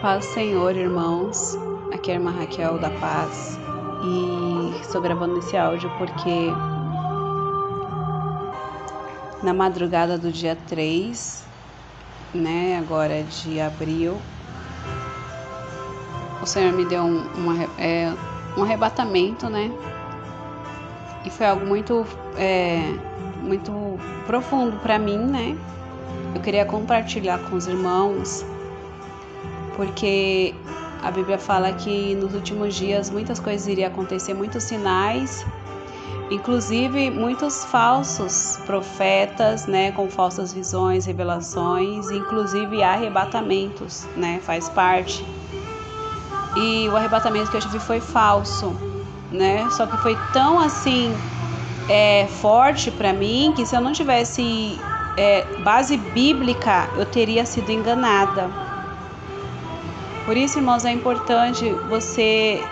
Paz do Senhor, irmãos. Aqui é a irmã Raquel da Paz e estou gravando esse áudio porque na madrugada do dia 3, agora de abril, o Senhor me deu um arrebatamento, e foi algo muito profundo para mim, Eu queria compartilhar com os irmãos, porque a Bíblia fala que nos últimos dias muitas coisas iriam acontecer, muitos sinais, inclusive muitos falsos profetas, com falsas visões, revelações, inclusive arrebatamentos, faz parte. E o arrebatamento que eu tive foi falso, Só que foi tão forte para mim que se eu não tivesse base bíblica, eu teria sido enganada. Por isso, irmãos, é importante você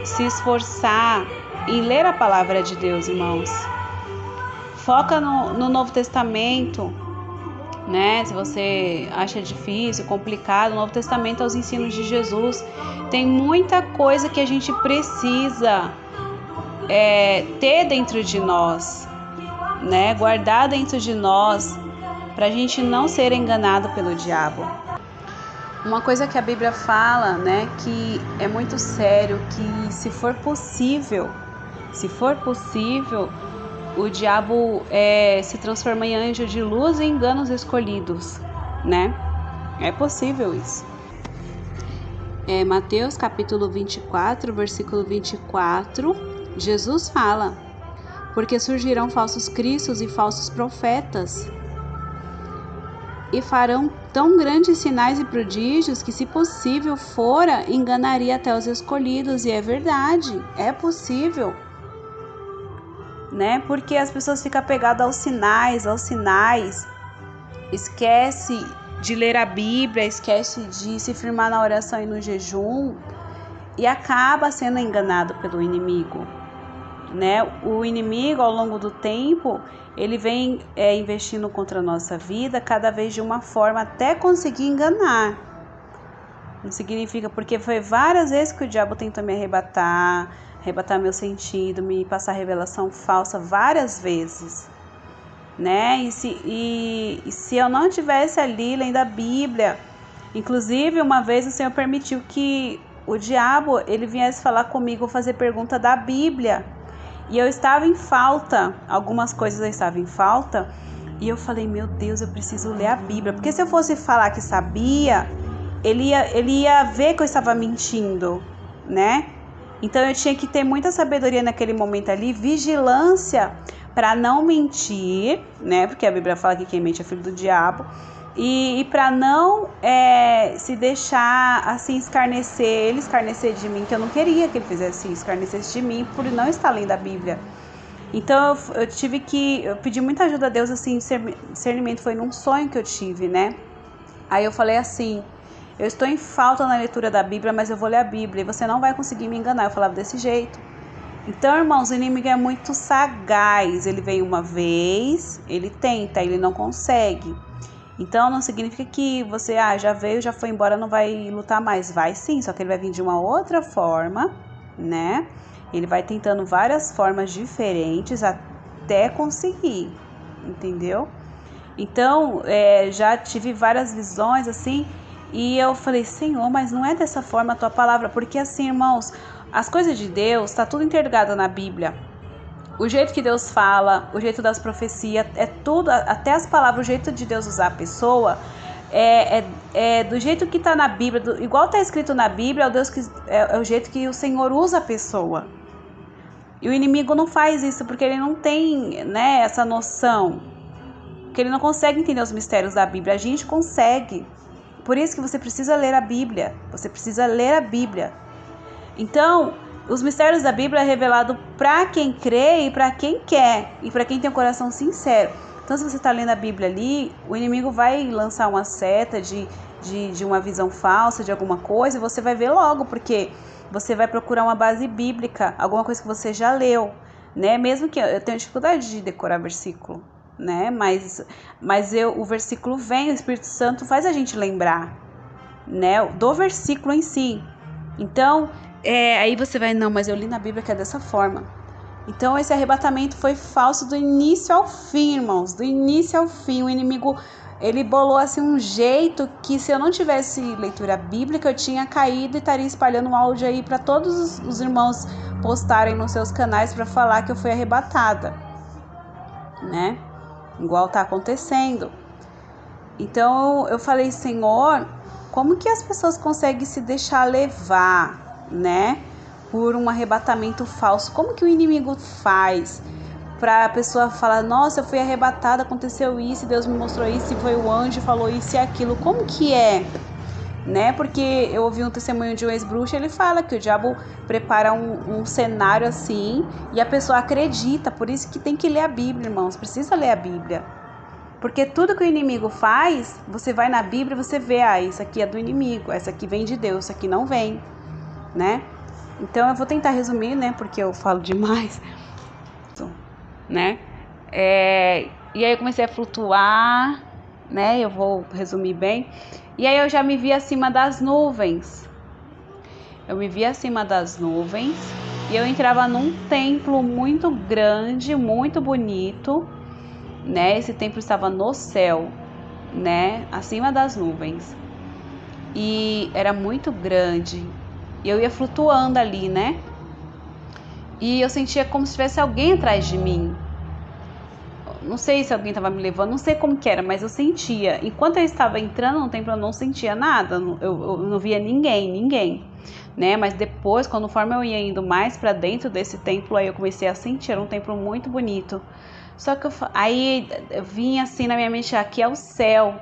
se esforçar em ler a palavra de Deus, irmãos. Foca no Novo Testamento, Se você acha difícil, complicado, o Novo Testamento é os ensinos de Jesus. Tem muita coisa que a gente precisa ter dentro de nós, guardar dentro de nós, para a gente não ser enganado pelo diabo. Uma coisa que a Bíblia fala, que é muito sério, que se for possível, o diabo se transforma em anjo de luz e engana os escolhidos, É possível isso. Mateus capítulo 24, versículo 24, Jesus fala: porque surgirão falsos cristos e falsos profetas, e farão tão grandes sinais e prodígios que, se possível fora, enganaria até os escolhidos. E é verdade, é possível, Porque as pessoas ficam apegadas aos sinais, esquece de ler a Bíblia, esquece de se firmar na oração e no jejum, e acaba sendo enganado pelo inimigo. O inimigo, ao longo do tempo, ele vem investindo contra a nossa vida cada vez de uma forma até conseguir enganar. Não significa, porque foi várias vezes que o diabo tentou me arrebatar meu sentido, me passar revelação falsa várias vezes, E se eu não tivesse ali lendo a Bíblia, inclusive uma vez o Senhor permitiu que o diabo ele viesse falar comigo, fazer pergunta da Bíblia. E eu estava em falta, algumas coisas eu estava em falta, e eu falei, meu Deus, eu preciso ler a Bíblia, porque se eu fosse falar que sabia, ele ia ver que eu estava mentindo, Então eu tinha que ter muita sabedoria naquele momento ali, vigilância para não mentir, Porque a Bíblia fala que quem mente é filho do diabo, e para não se deixar ele escarnecer de mim, que eu não queria que ele fizesse isso, escarnecesse de mim por não estar lendo a Bíblia. Então eu pedi muita ajuda a Deus, discernimento foi num sonho que eu tive, Aí eu falei eu estou em falta na leitura da Bíblia, mas eu vou ler a Bíblia e você não vai conseguir me enganar. Eu falava desse jeito. Então, irmãos, o inimigo é muito sagaz, ele vem uma vez, ele tenta, ele não consegue. Então não significa que você já veio, já foi embora, não vai lutar mais. Vai sim, só que ele vai vir de uma outra forma, Ele vai tentando várias formas diferentes até conseguir, entendeu? Então já tive várias visões e eu falei, Senhor, mas não é dessa forma a tua palavra, porque irmãos, as coisas de Deus está tudo interligado na Bíblia. O jeito que Deus fala, o jeito das profecias, é tudo, até as palavras, o jeito de Deus usar a pessoa, do jeito que está na Bíblia, igual está escrito na Bíblia, é o jeito que o Senhor usa a pessoa. E o inimigo não faz isso porque ele não tem essa noção, porque ele não consegue entender os mistérios da Bíblia. A gente consegue. Por isso que você precisa ler a Bíblia. Então, os mistérios da Bíblia é revelado para quem crê e para quem quer, e para quem tem um coração sincero. Então, se você está lendo a Bíblia ali, o inimigo vai lançar uma seta de uma visão falsa, de alguma coisa, e você vai ver logo, porque você vai procurar uma base bíblica, alguma coisa que você já leu, Mesmo que eu tenha dificuldade de decorar versículo, Mas o versículo vem, o Espírito Santo faz a gente lembrar, né, do versículo em si. Então, aí você vai, não, mas eu li na Bíblia que é dessa forma. Então, esse arrebatamento foi falso do início ao fim, irmãos, do início ao fim. O inimigo, ele bolou assim um jeito que, se eu não tivesse leitura bíblica, eu tinha caído e estaria espalhando um áudio aí para todos os irmãos postarem nos seus canais para falar que eu fui arrebatada, né? Igual tá acontecendo. Então eu falei, Senhor, como que as pessoas conseguem se deixar levar, né, por um arrebatamento falso? Como que o inimigo faz para a pessoa falar, nossa, eu fui arrebatada, aconteceu isso, Deus me mostrou isso, e foi o anjo, falou isso e aquilo? Como que é? Né? Porque eu ouvi um testemunho de um ex-bruxo, ele fala que o diabo prepara um cenário assim e a pessoa acredita. Por isso que tem que ler a Bíblia, irmãos, precisa ler a Bíblia. Porque tudo que o inimigo faz, você vai na Bíblia e você vê, isso aqui é do inimigo, essa aqui vem de Deus, isso aqui não vem, né? Então eu vou tentar resumir, né? Porque eu falo demais, né? E aí eu comecei a flutuar, né? Eu vou resumir bem. E aí eu já me vi acima das nuvens. Eu me vi acima das nuvens e eu entrava num templo muito grande, muito bonito, né? Esse templo estava no céu, né? Acima das nuvens. E era muito grande. E eu ia flutuando ali, né? E eu sentia como se tivesse alguém atrás de mim. Não sei se alguém estava me levando, não sei como que era, mas eu sentia. Enquanto eu estava entrando no templo, eu não sentia nada, eu não via ninguém, né? Mas depois, conforme eu ia indo mais para dentro desse templo, aí eu comecei a sentir, era um templo muito bonito. Só que aí vinha assim na minha mente, aqui é o céu,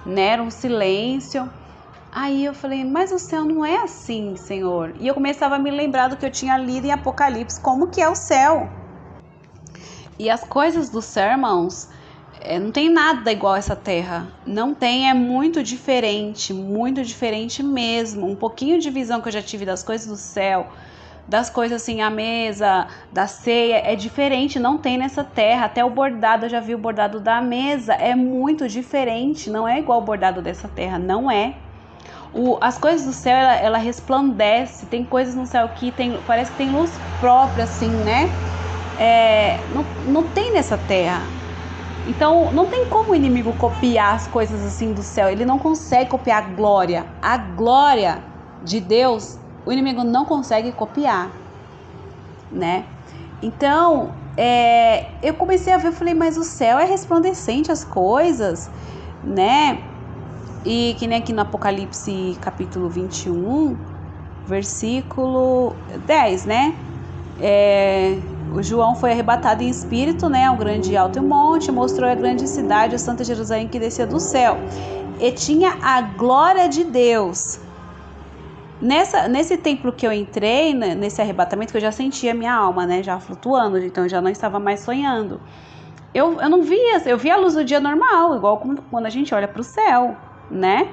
né? Era um silêncio. Aí eu falei, mas o céu não é assim, Senhor. E eu começava a me lembrar do que eu tinha lido em Apocalipse, como que é o céu. E as coisas do céu, irmãos, não tem nada igual a essa terra. Não tem, é muito diferente mesmo. Um pouquinho de visão que eu já tive das coisas do céu, das coisas assim, a mesa, da ceia, é diferente, não tem nessa terra. Até o bordado, eu já vi o bordado da mesa, é muito diferente, não é igual o bordado dessa terra, não é. As coisas do céu, ela resplandece, tem coisas no céu que parece que tem luz própria, assim, né? Não tem nessa terra. Então não tem como o inimigo copiar as coisas assim do céu. Ele não consegue copiar a glória de Deus. O inimigo não consegue copiar, né? Então eu comecei a ver, eu falei, mas o céu é resplandecente, as coisas, né? E que nem aqui no Apocalipse capítulo 21, versículo 10, né? O João foi arrebatado em espírito, né, ao grande e alto monte, mostrou a grande cidade, a Santa Jerusalém, que descia do céu, e tinha a glória de Deus. Nesse templo que eu entrei, nesse arrebatamento, que eu já sentia a minha alma, né, já flutuando, então eu já não estava mais sonhando. Eu não via, eu via a luz do dia normal, igual quando a gente olha para o céu, né?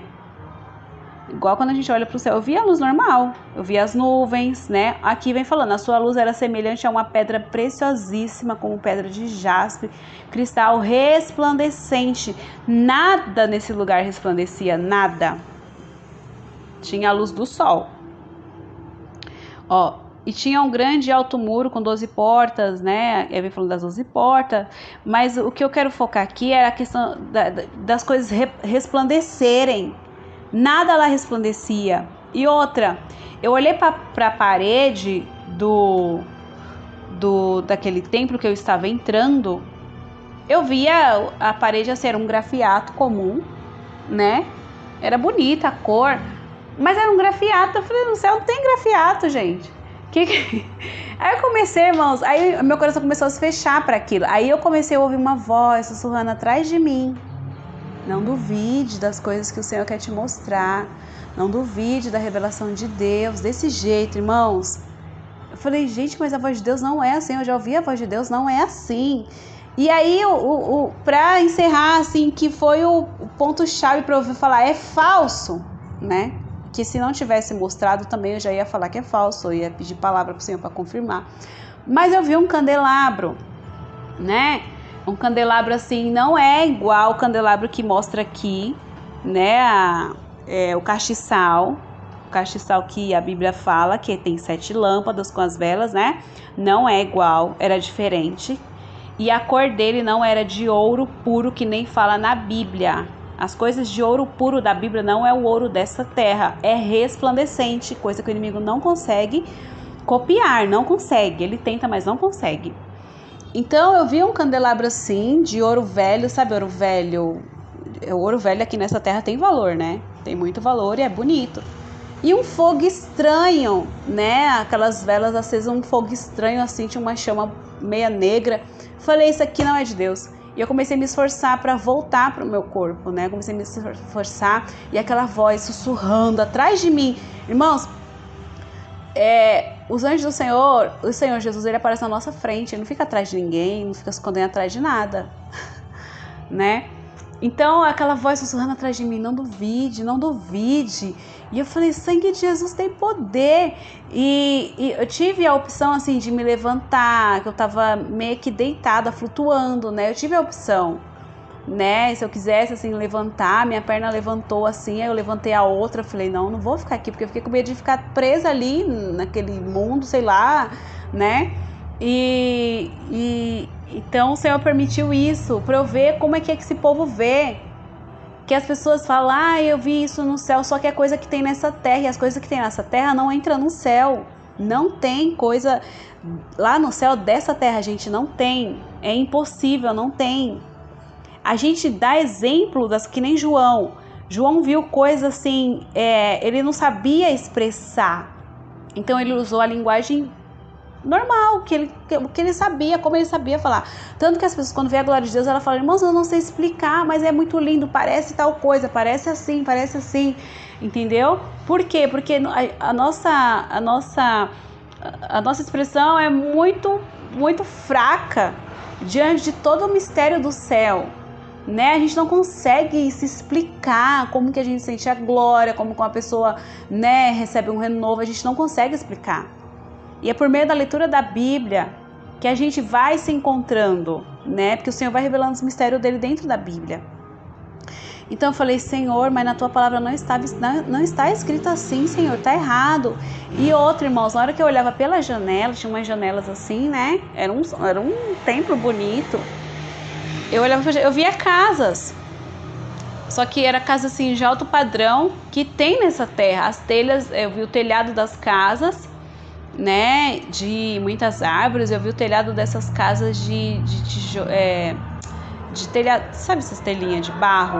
Igual quando a gente olha para o céu, eu via a luz normal, eu via as nuvens, né? Aqui vem falando, a sua luz era semelhante a uma pedra preciosíssima, como pedra de jaspe, cristal resplandecente. Nada nesse lugar resplandecia, nada. Tinha a luz do sol. E tinha um grande alto muro com 12 portas, né? Eu vem falando das 12 portas, mas o que eu quero focar aqui é a questão das coisas resplandecerem. Nada lá resplandecia. E outra, eu olhei para a parede daquele templo que eu estava entrando, eu via a parede assim, era um grafiato comum, né? Era bonita a cor, mas era um grafiato. Eu falei, no céu não tem grafiato, gente. Aí eu comecei, irmãos, aí meu coração começou a se fechar para aquilo. Aí eu comecei a ouvir uma voz sussurrando atrás de mim. Não duvide das coisas que o Senhor quer te mostrar. Não duvide da revelação de Deus. Desse jeito, irmãos. Eu falei, gente, mas a voz de Deus não é assim. Eu já ouvi a voz de Deus, não é assim. E aí, para encerrar, assim, que foi o ponto-chave para eu ouvir falar, é falso, né? Que se não tivesse mostrado também eu já ia falar que é falso. Eu ia pedir palavra para o Senhor para confirmar. Mas eu vi um candelabro, né? Um candelabro assim, não é igual o candelabro que mostra aqui, né, o castiçal que a Bíblia fala que tem 7 lâmpadas com as velas, né? Não é igual, era diferente. E a cor dele não era de ouro puro, que nem fala na Bíblia. As coisas de ouro puro da Bíblia não é o ouro dessa terra, é resplandecente, coisa que o inimigo não consegue copiar, não consegue. Ele tenta, mas não consegue. Então eu vi um candelabro assim, de ouro velho, sabe ouro velho? O ouro velho aqui nessa terra tem valor, né? Tem muito valor e é bonito. E um fogo estranho, né? Aquelas velas acesas, um fogo estranho assim, tinha uma chama meia negra. Falei, isso aqui não é de Deus. E eu comecei a me esforçar para voltar para o meu corpo, né? Comecei a me esforçar e aquela voz sussurrando atrás de mim. Irmãos, os anjos do Senhor, o Senhor Jesus, ele aparece na nossa frente. Ele não fica atrás de ninguém, não fica se escondendo atrás de nada, né? Então, aquela voz sussurrando atrás de mim, não duvide, não duvide. E eu falei, sangue de Jesus tem poder. E eu tive a opção, assim, de me levantar, que eu tava meio que deitada, flutuando, né? Eu tive a opção, né? Se eu quisesse, assim, levantar, minha perna levantou assim, aí eu levantei a outra, falei, não vou ficar aqui, porque eu fiquei com medo de ficar presa ali, naquele mundo, sei lá, né? Então o Senhor permitiu isso para eu ver como é que esse povo vê. Que as pessoas falam, eu vi isso no céu, só que é coisa que tem nessa terra, e as coisas que tem nessa terra não entram no céu. Não tem coisa lá no céu dessa terra, gente, não tem. É impossível, não tem. A gente dá exemplo que nem João. João viu coisas assim, ele não sabia expressar. Então ele usou a linguagem normal, que ele sabia, como ele sabia falar. Tanto que as pessoas, quando vê a glória de Deus, ela fala, irmãos, eu não sei explicar, mas é muito lindo, parece tal coisa, parece assim, entendeu? Por quê? Porque a nossa expressão é muito, muito fraca diante de todo o mistério do céu, né? A gente não consegue se explicar como que a gente sente a glória, como uma pessoa, né, recebe um renovo, a gente não consegue explicar. E é por meio da leitura da Bíblia que a gente vai se encontrando, né? Porque o Senhor vai revelando os mistérios dele dentro da Bíblia. Então eu falei, Senhor, mas na tua palavra não está escrito assim, Senhor, tá errado. E outro, irmãos, na hora que eu olhava pela janela, tinha umas janelas assim, né? Era um templo bonito. Eu via casas. Só que era casa assim de alto padrão que tem nessa terra. As telhas, eu vi o telhado das casas, né, de muitas árvores. Eu vi o telhado dessas casas de telhado, sabe essas telhinhas de barro?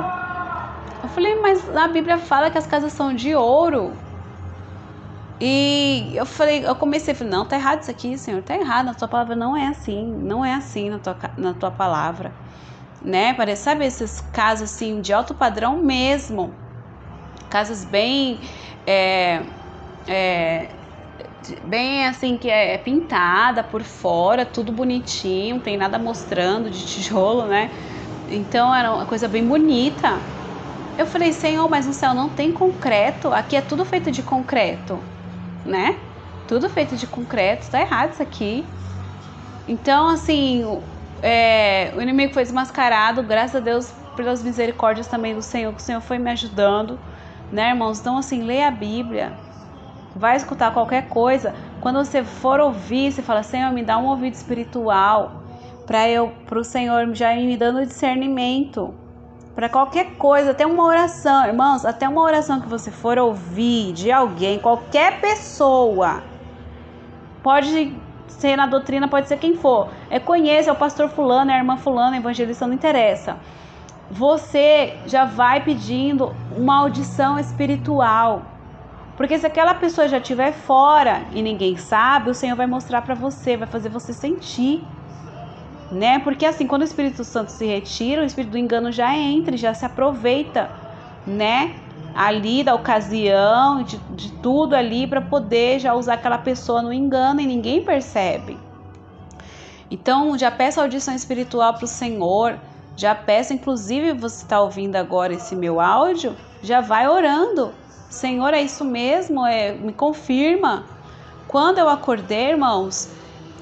Eu falei, mas a Bíblia fala que as casas são de ouro. E eu falei, não, tá errado isso aqui, Senhor, tá errado, na tua palavra não é assim na tua palavra, né? Parece, sabe, esses casas assim de alto padrão mesmo, casas bem bem assim, que é pintada por fora, tudo bonitinho, não tem nada mostrando de tijolo, né? Então era uma coisa bem bonita. Eu falei, Senhor, mas no céu não tem concreto, aqui é tudo feito de concreto, né? Tudo feito de concreto, tá errado isso aqui. Então, assim, o inimigo foi desmascarado, graças a Deus, pelas misericórdias também do Senhor, que o Senhor foi me ajudando, né, irmãos? Então, assim, leia a Bíblia. Vai escutar qualquer coisa, quando você for ouvir, você fala, Senhor, me dá um ouvido espiritual, para o Senhor já ir me dando discernimento, para qualquer coisa, até uma oração, irmãos, até uma oração que você for ouvir de alguém, qualquer pessoa, pode ser na doutrina, pode ser quem for, conheça, é o pastor fulano, é a irmã fulana, evangelista, não interessa, você já vai pedindo uma audição espiritual. Porque se aquela pessoa já estiver fora e ninguém sabe, o Senhor vai mostrar para você, vai fazer você sentir, né? Porque assim, quando o Espírito Santo se retira, o Espírito do engano já entra, já se aproveita, né? Ali da ocasião, de tudo ali, para poder já usar aquela pessoa no engano e ninguém percebe. Então, já peço audição espiritual para o Senhor, já peço, inclusive, você está ouvindo agora esse meu áudio, já vai orando. Senhor, é isso mesmo? Me confirma. Quando eu acordei, irmãos,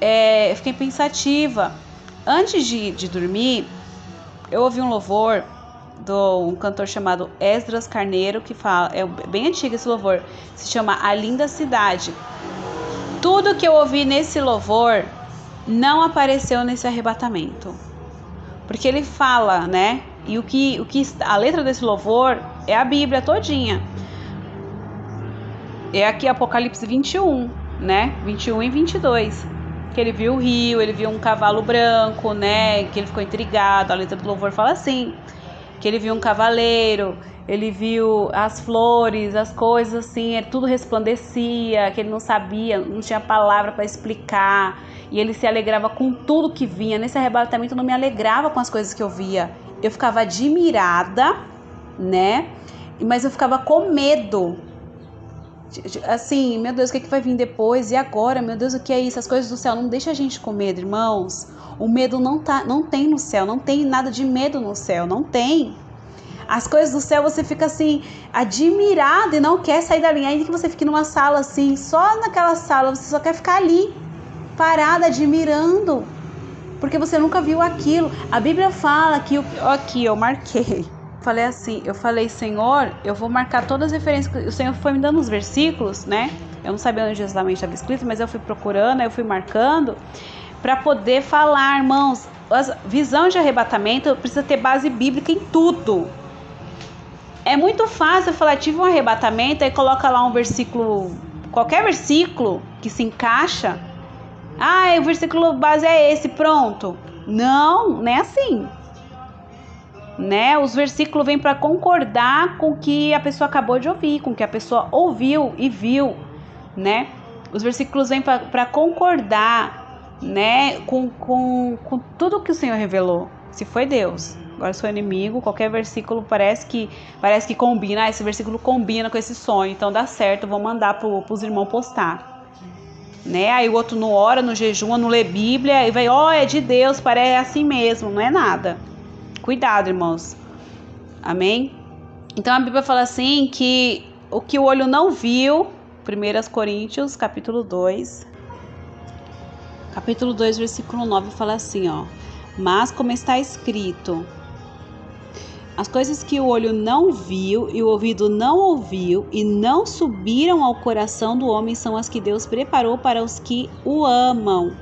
eu fiquei pensativa. Antes de dormir, eu ouvi um louvor um cantor chamado Esdras Carneiro, que fala, é bem antigo esse louvor, se chama A Linda Cidade. Tudo que eu ouvi nesse louvor não apareceu nesse arrebatamento, porque ele fala, né? E o que a letra desse louvor é a Bíblia todinha. É aqui Apocalipse 21, né? 21 e 22. Que ele viu o rio, ele viu um cavalo branco, né? Que ele ficou intrigado. A letra do louvor fala assim: que ele viu um cavaleiro, ele viu as flores, as coisas assim, tudo resplandecia, que ele não sabia, não tinha palavra para explicar. E ele se alegrava com tudo que vinha. Nesse arrebatamento eu não me alegrava com as coisas que eu via. Eu ficava admirada, né? Mas eu ficava com medo. Assim, meu Deus, o que é que vai vir depois? E agora, meu Deus, o que é isso? As coisas do céu não deixa a gente com medo, irmãos. O medo não tem no céu, não tem nada de medo no céu, não tem. As coisas do céu você fica assim, admirado e não quer sair dali. Ainda que você fique numa sala assim, só naquela sala, você só quer ficar ali, parada, admirando, porque você nunca viu aquilo. A Bíblia fala que, aqui eu marquei. Eu falei, Senhor, eu vou marcar todas as referências. O Senhor foi me dando uns versículos, né? Eu não sabia onde exatamente estava escrito, mas eu fui procurando, eu fui marcando, para poder falar, irmãos. A visão de arrebatamento precisa ter base bíblica em tudo. É muito fácil falar, tive um arrebatamento, aí coloca lá um versículo, qualquer versículo que se encaixa. O versículo base é esse, pronto. Não é assim. Né? Os versículos vêm para concordar com o que a pessoa acabou de ouvir, com o que a pessoa ouviu e viu, né? Os versículos vêm para concordar, né? Com tudo que o Senhor revelou. Se foi Deus, agora se foi inimigo, qualquer versículo parece que combina. Esse versículo combina com esse sonho, então dá certo, vou mandar para os irmãos postar. Né? Aí o outro não ora, não jejuma, não lê Bíblia e vai, é de Deus, parece assim mesmo, não é nada. Cuidado, irmãos. Amém? Então a Bíblia fala assim que o que o olho não viu, 1 Coríntios, capítulo 2, versículo 9, fala assim, mas como está escrito, as coisas que o olho não viu e o ouvido não ouviu e não subiram ao coração do homem são as que Deus preparou para os que o amam.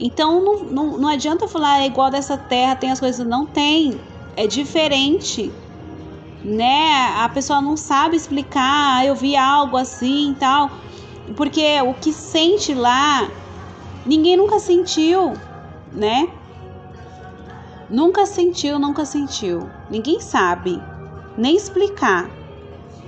Então não adianta falar é igual dessa terra, tem as coisas, não tem, é diferente, né? A pessoa não sabe explicar, eu vi algo assim e tal, porque o que sente lá, ninguém nunca sentiu, né? Nunca sentiu, ninguém sabe nem explicar,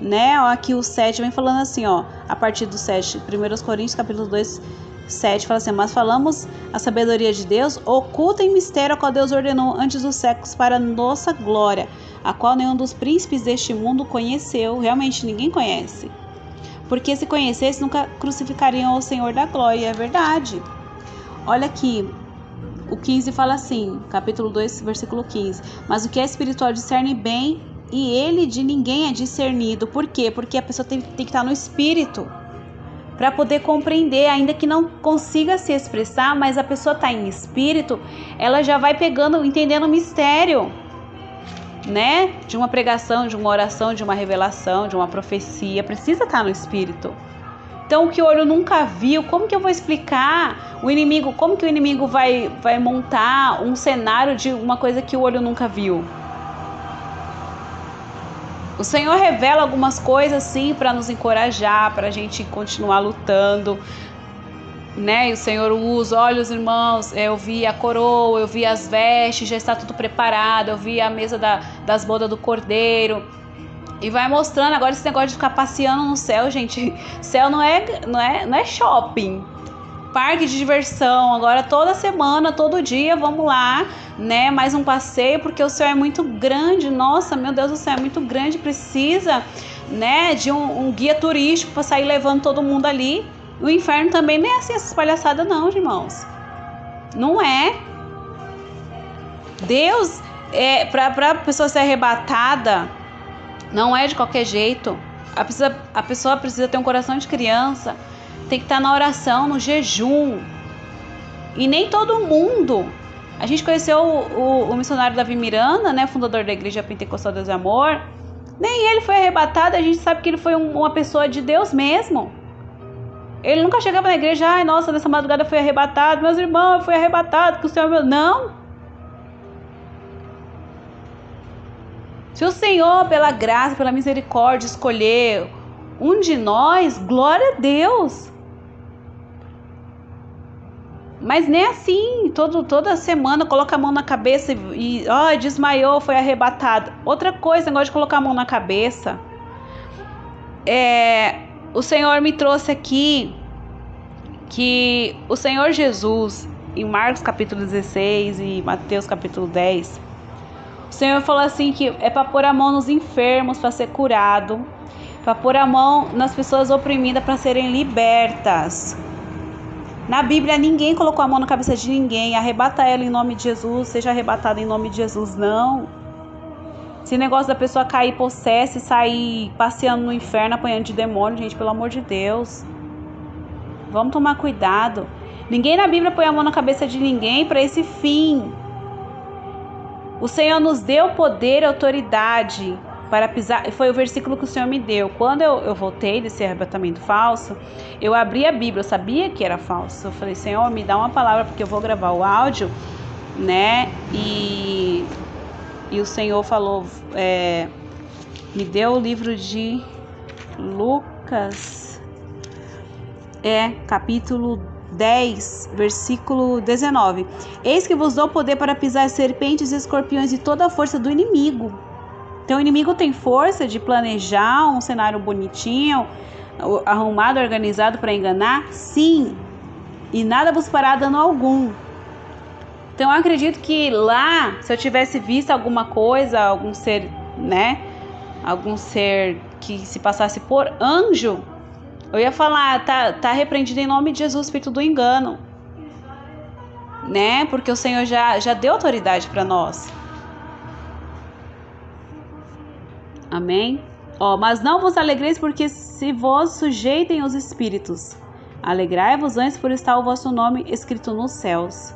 né? Aqui o 7 vem falando assim, a partir do 7, 1 Coríntios capítulo 2, 7 fala assim, mas falamos a sabedoria de Deus, oculta em mistério a qual Deus ordenou antes dos séculos para nossa glória, a qual nenhum dos príncipes deste mundo conheceu, realmente ninguém conhece, porque se conhecesse nunca crucificariam o Senhor da glória, é verdade. Olha aqui, o 15 fala assim, capítulo 2, versículo 15, mas o que é espiritual discerne bem e ele de ninguém é discernido. Por quê? Porque a pessoa tem que estar no espírito para poder compreender, ainda que não consiga se expressar, mas a pessoa está em espírito, ela já vai pegando, entendendo o mistério, né? De uma pregação, de uma oração, de uma revelação, de uma profecia, precisa estar no espírito. Então, o que o olho nunca viu, como que eu vou explicar o inimigo? Como que o inimigo vai montar um cenário de uma coisa que o olho nunca viu? O Senhor revela algumas coisas sim para nos encorajar, para a gente continuar lutando, né? E o Senhor usa, olha os irmãos, eu vi a coroa, eu vi as vestes, já está tudo preparado, eu vi a mesa das bodas do Cordeiro. E vai mostrando agora esse negócio de ficar passeando no céu, gente. Céu não é shopping, parque de diversão. Agora toda semana, todo dia, vamos lá, né? Mais um passeio, porque o céu é muito grande. Nossa, meu Deus, o céu é muito grande. Precisa, né, de um guia turístico para sair levando todo mundo ali. O inferno também não é assim, essas palhaçadas não, irmãos. Não é. Deus, para a pessoa ser arrebatada, não é de qualquer jeito. A pessoa precisa ter um coração de criança, tem que estar na oração, no jejum. E nem todo mundo A gente conheceu o missionário Davi Miranda, né, fundador da Igreja Pentecostal Deus e Amor. Nem ele foi arrebatado, a gente sabe que ele foi uma pessoa de Deus mesmo. Ele nunca chegava na igreja, ai, nossa, nessa madrugada eu fui arrebatado, meus irmãos, eu fui arrebatado, que o Senhor meu... Não. Se o Senhor, pela graça, pela misericórdia, escolher um de nós, glória a Deus. Mas nem assim, toda semana coloca a mão na cabeça e desmaiou, foi arrebatado. Outra coisa, negócio de colocar a mão na cabeça. O Senhor me trouxe aqui que o Senhor Jesus, em Marcos capítulo 16 e Mateus capítulo 10, o Senhor falou assim que é para pôr a mão nos enfermos para ser curado, para pôr a mão nas pessoas oprimidas para serem libertas. Na Bíblia ninguém colocou a mão na cabeça de ninguém, arrebata ela em nome de Jesus, seja arrebatada em nome de Jesus, não. Esse negócio da pessoa cair possessa e sair passeando no inferno, apanhando de demônio, gente, pelo amor de Deus. Vamos tomar cuidado. Ninguém na Bíblia põe a mão na cabeça de ninguém para esse fim. O Senhor nos deu poder e autoridade para pisar. Foi o versículo que o Senhor me deu. Quando eu voltei desse arrebatamento falso, eu abri a Bíblia, eu sabia que era falso. Eu falei, Senhor, me dá uma palavra porque eu vou gravar o áudio, né? E o Senhor falou, me deu o livro de Lucas, capítulo 10, versículo 19. Eis que vos dou poder para pisar serpentes e escorpiões e toda a força do inimigo. Então o inimigo tem força de planejar um cenário bonitinho, arrumado, organizado para enganar? Sim. E nada vos fará dano algum. Então eu acredito que lá, se eu tivesse visto alguma coisa, algum ser, né? Algum ser que se passasse por anjo, eu ia falar, tá repreendido em nome de Jesus, espírito do engano. Né? Porque o Senhor já deu autoridade para nós. Amém? Mas não vos alegreis porque se vos sujeitem os espíritos. Alegrai-vos antes por estar o vosso nome escrito nos céus.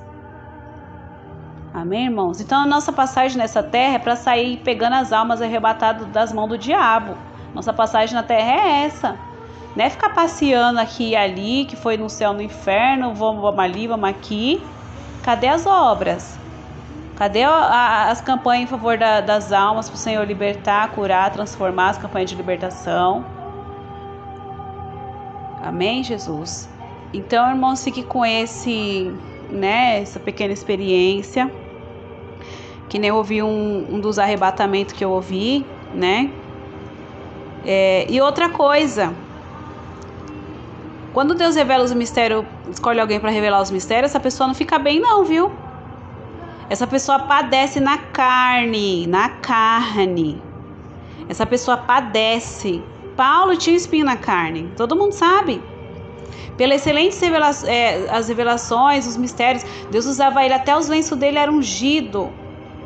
Amém, irmãos? Então a nossa passagem nessa terra é para sair pegando as almas arrebatadas das mãos do diabo. Nossa passagem na terra é essa. Não é ficar passeando aqui e ali, que foi no céu, no inferno, vamos ali, vamos aqui. Cadê as obras? Cadê as campanhas em favor das almas para o Senhor libertar, curar, transformar as campanhas de libertação? Amém, Jesus? Então, irmãos, fique com essa pequena experiência. Que nem eu ouvi um dos arrebatamentos que eu ouvi, né? E outra coisa, quando Deus revela os mistérios, escolhe alguém para revelar os mistérios, essa pessoa não fica bem não, viu? Essa pessoa padece na carne. Essa pessoa padece. Paulo tinha espinho na carne, todo mundo sabe. Pelas excelentes as revelações, os mistérios, Deus usava ele, até os lenços dele eram ungidos.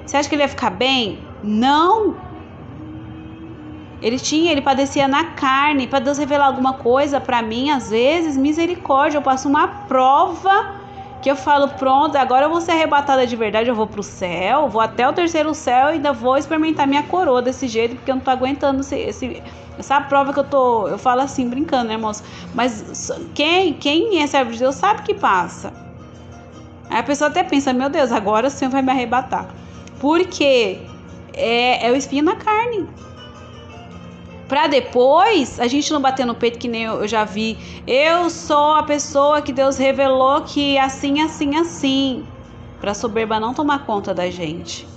Você acha que ele ia ficar bem? Não. Ele padecia na carne. Para Deus revelar alguma coisa para mim, às vezes, misericórdia, eu passo uma prova que eu falo, pronto, agora eu vou ser arrebatada de verdade, eu vou pro céu, vou até o terceiro céu e ainda vou experimentar minha coroa desse jeito, porque eu não tô aguentando essa prova que eu falo assim, brincando, né, irmãos? Mas quem é servo de Deus sabe que passa. Aí a pessoa até pensa, meu Deus, agora o Senhor vai me arrebatar. Porque é o espinho na carne. Pra depois a gente não bater no peito, que nem eu já vi. Eu sou a pessoa que Deus revelou que assim, assim, assim. Pra soberba não tomar conta da gente.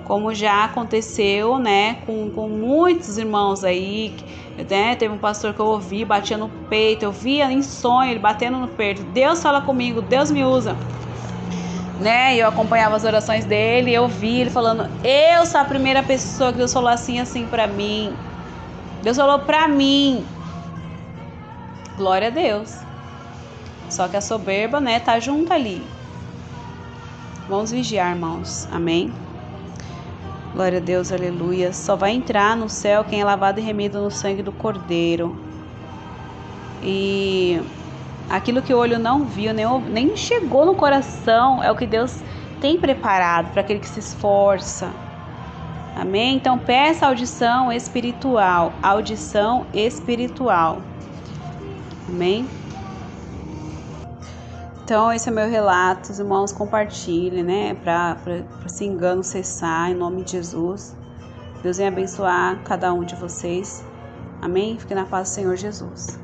Como já aconteceu, né, com muitos irmãos aí, né? Teve um pastor que eu ouvi, batia no peito, eu via em sonho ele batendo no peito. Deus fala comigo, Deus me usa. Né? E eu acompanhava as orações dele, eu vi ele falando, eu sou a primeira pessoa que Deus falou assim, assim pra mim. Deus falou pra mim. Glória a Deus. Só que a soberba, né, tá junto ali. Vamos vigiar, irmãos. Amém? Glória a Deus, aleluia. Só vai entrar no céu quem é lavado e remido no sangue do Cordeiro. E Aquilo que o olho não viu, nem chegou no coração, é o que Deus tem preparado para aquele que se esforça. Amém? Então peça audição espiritual. Audição espiritual. Amém? Então esse é o meu relato. Os irmãos compartilhem, né? Para esse engano cessar, em nome de Jesus. Deus venha abençoar cada um de vocês. Amém? Fique na paz do Senhor Jesus.